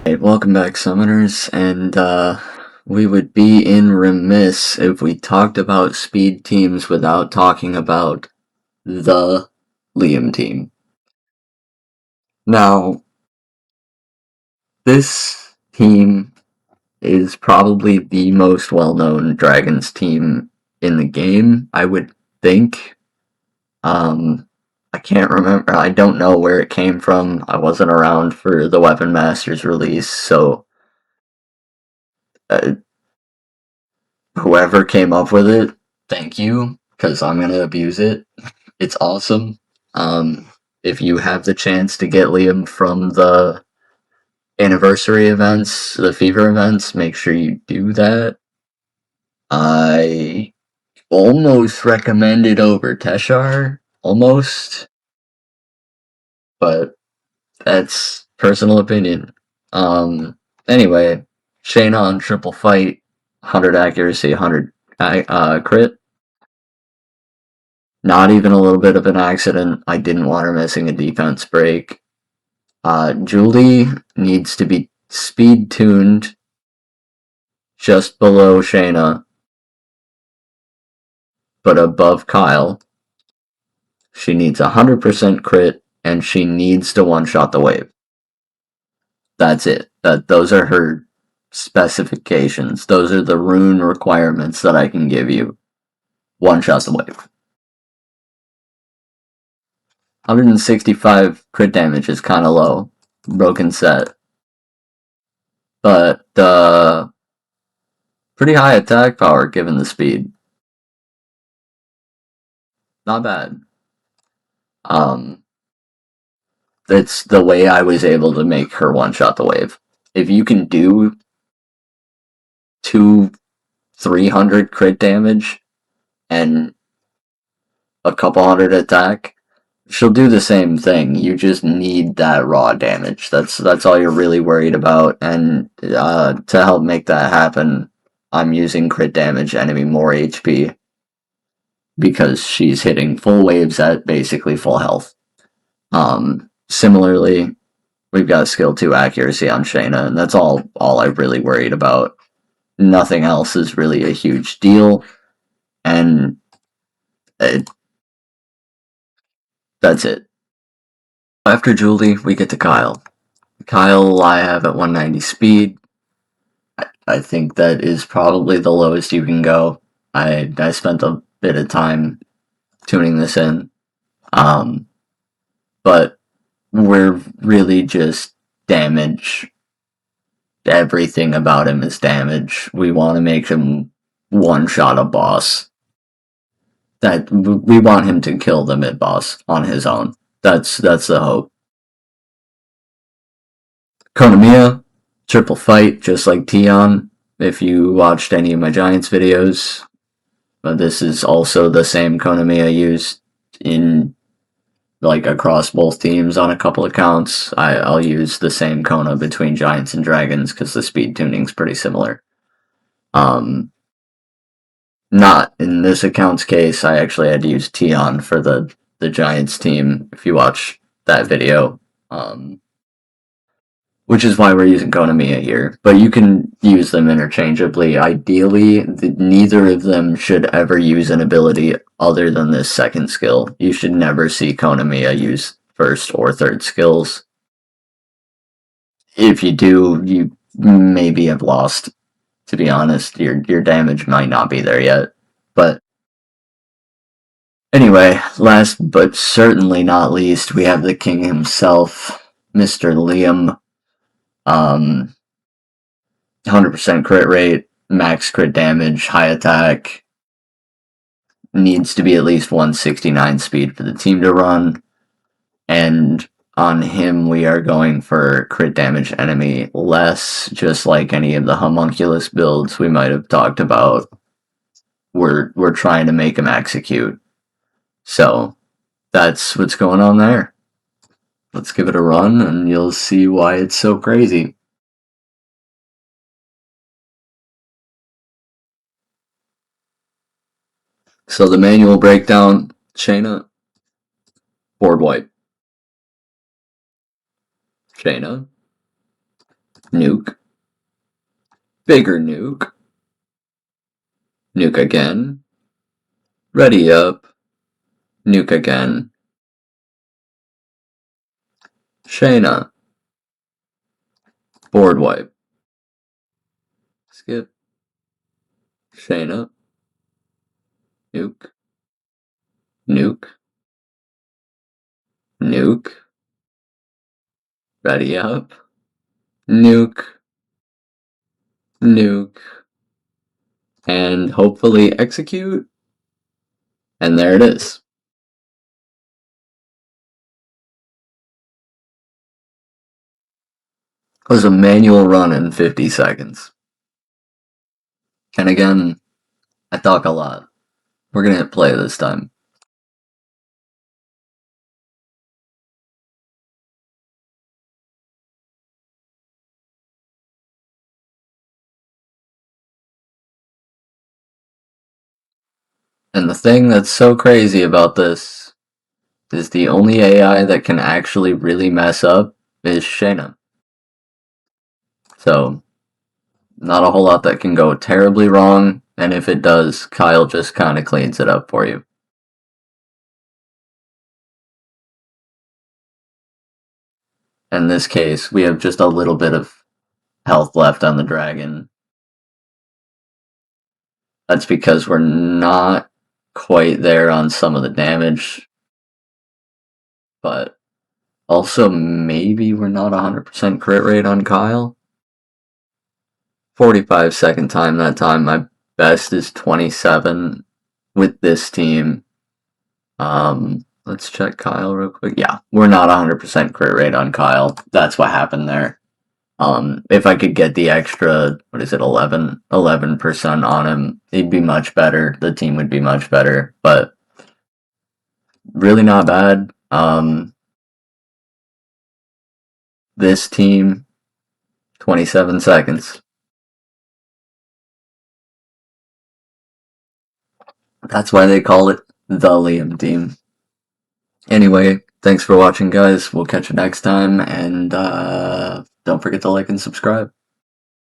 Hey, welcome back, Summoners, and we would be remiss if we talked about speed teams without talking about the Liam team. Now, this team is probably the most well-known Dragons team in the game, I would think. I can't remember, I don't know where it came from. I wasn't around for the Weapon Masters release, so uh, whoever came up with it, thank you, because I'm gonna abuse it. It's awesome. If you have the chance to get Liam from the anniversary events, the Fever events, make sure you do that. I almost recommend it over Teshar, almost, but that's personal opinion. Anyway, Shaina on triple fight, 100 accuracy, 100 crit. Not even a little bit of an accident. I didn't want her missing a defense break. Julie needs to be speed tuned just below Shaina, but above Kyle. She needs 100% crit, and she needs to one-shot the wave. That's it. Those are her specifications. Those are the rune requirements that I can give you. One-shot the wave. 165 crit damage is kind of low. Broken set. But, pretty high attack power given the speed. Not bad. That's the way I was able to make her one-shot the wave. If you can do 300 crit damage and a couple hundred attack, she'll do the same thing. You just need that raw damage. That's all you're really worried about. And to help make that happen, I'm using crit damage enemy more HP because she's hitting full waves at basically full health. Similarly, we've got skill 2 accuracy on Shaina, and that's all I really worried about. Nothing else is really a huge deal, and that's it. After Julie, we get to Kyle. Kyle, I have at 190 speed. I think that is probably the lowest you can go. I spent a bit of time tuning this in, but we're really just damage. Everything about him is damage. We want to make him one-shot a boss. That we want him to kill the mid-boss on his own. That's the hope. Konameia, triple fight, just like Teon. If you watched any of my Giants videos, this is also the same Konameia used in across both teams on a couple accounts. I'll use the same Kona between Giants and Dragons because the speed tuning's pretty similar. Not in this account's case. I actually had to use Teon for the Giants team. If you watch that video, which is why we're using Konameia here. But you can use them interchangeably. Ideally, neither of them should ever use an ability other than this second skill. You should never see Konameia use first or third skills. If you do, you maybe have lost. To be honest, your damage might not be there yet. But anyway, last but certainly not least, we have the king himself, Mr. Liam. 100% crit rate, max crit damage, high attack. Needs to be at least 169 speed for the team to run. And on him, we are going for crit damage enemy less, just like any of the homunculus builds we might have talked about. We're trying to make him execute. So that's what's going on there. Let's give it a run, and you'll see why it's so crazy. So the manual breakdown, Shaina, board wipe. Shaina, Nuke. Bigger nuke. Nuke again. Ready up. Nuke again. Shaina. Board wipe. Skip. Shaina. Nuke. Nuke. Nuke. Ready up. Nuke. Nuke. And hopefully execute. And there it is. It was a manual run in 50 seconds. And again, I talk a lot. We're gonna hit play this time. And the thing that's so crazy about this is the only AI that can actually really mess up is Shaina. So, not a whole lot that can go terribly wrong, and if it does, Kyle just kind of cleans it up for you. In this case, we have just a little bit of health left on the dragon. That's because we're not quite there on some of the damage, but also maybe we're not 100% crit rate on Kyle. 45-second time that time. My best is 27 with this team. Let's check Kyle real quick. Yeah, we're not 100% crit rate on Kyle. That's what happened there. If I could get the extra, 11% on him, it'd be much better. The team would be much better, but really not bad. This team, 27 seconds. That's why they call it the Liam team. Anyway, thanks for watching, guys. We'll catch you next time, and don't forget to like and subscribe.